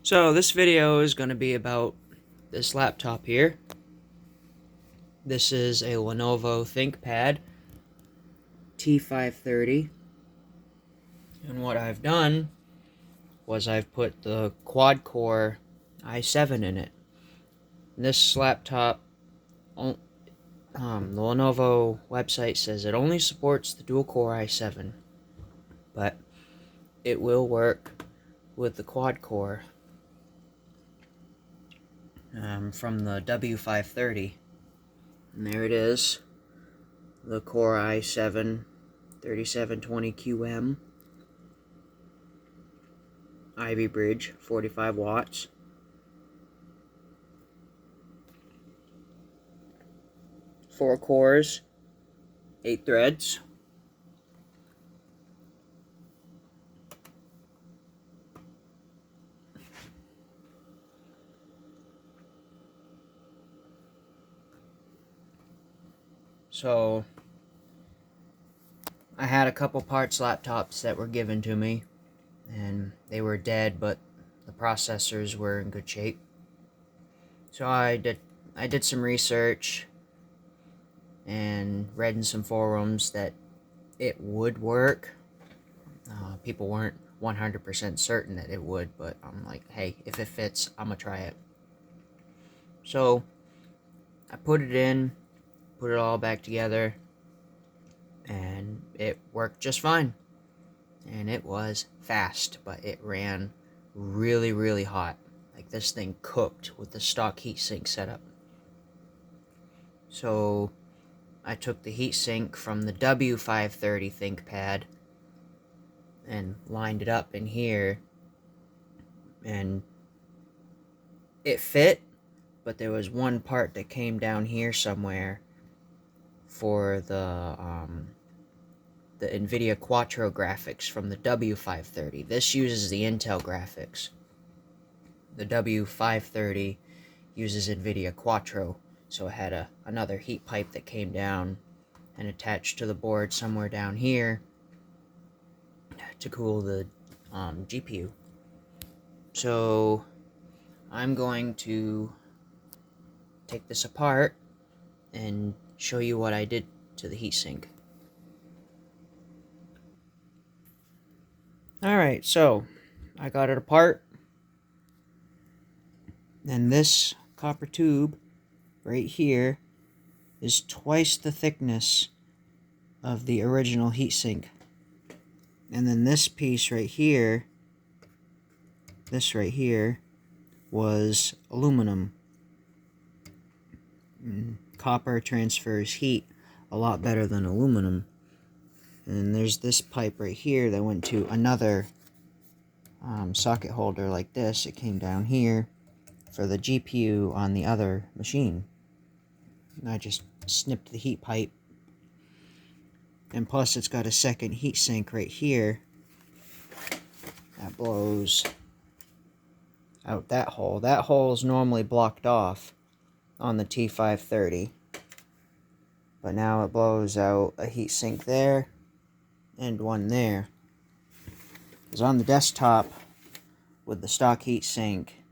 So this video is going to be about this laptop here. This is a Lenovo Thinkpad T530, and what I've done was I've put the quad-core i7 in it. This laptop, the Lenovo website says it only supports the dual-core i7, but it will work with the quad-core from the W530. And there it is, the Core i7 3720QM, Ivy Bridge, 45 watts. Four cores, 8 threads. So I had a couple parts laptops that were given to me, and they were dead, but the processors were in good shape. So I did some research and read in some forums that it would work. People weren't 100% certain that it would, but I'm like, hey, if it fits, I'm gonna try it. So I put it in, put it all back together, and it worked just fine. And it was fast, but it ran really, really hot. Like, this thing cooked with the stock heatsink setup. So I took the heatsink from the W530 ThinkPad and lined it up in here, and it fit, but there was one part that came down here somewhere for the NVIDIA Quattro graphics from the W530. This uses the Intel graphics. The W530 uses NVIDIA Quattro, so it had another heat pipe that came down and attached to the board somewhere down here to cool the GPU. So I'm going to take this apart and show you what I did to the heatsink. Alright, so I got it apart, and this copper tube right here is twice the thickness of the original heatsink. And then this piece right here, this right here, was aluminum. Copper transfers heat a lot better than aluminum. And there's this pipe right here that went to another socket holder like this. It came down here for the GPU on the other machine. And I just snipped the heat pipe. And plus it's got a second heat sink right here that blows out that hole. That hole is normally blocked off on the T530, but now it blows out a heat sink there and one there. Because on the desktop with the stock heat sink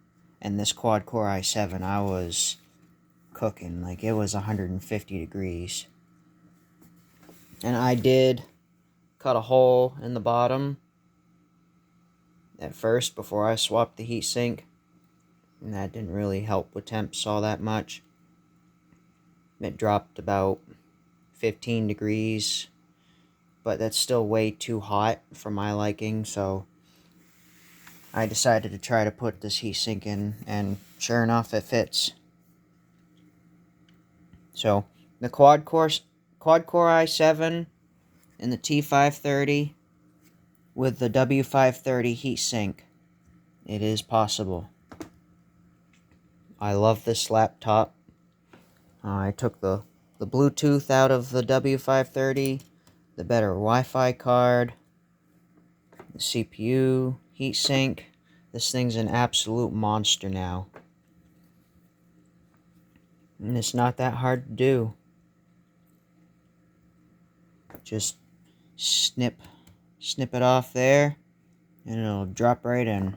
and this quad-core i7, I was cooking. Like, it was 150 degrees. And I did cut a hole in the bottom at first before I swapped the heatsink, and that didn't really help with temps all that much. It dropped about 15 degrees, but that's still way too hot for my liking, so I decided to try to put this heatsink in, and sure enough, it fits. So the quad-core i7 and the T530 with the W530 heatsink, it is possible. I love this laptop. I took the Bluetooth out of the W530, the better Wi-Fi card, the CPU, heatsink. This thing's an absolute monster now. And it's not that hard to do. Just snip it off there, and it'll drop right in.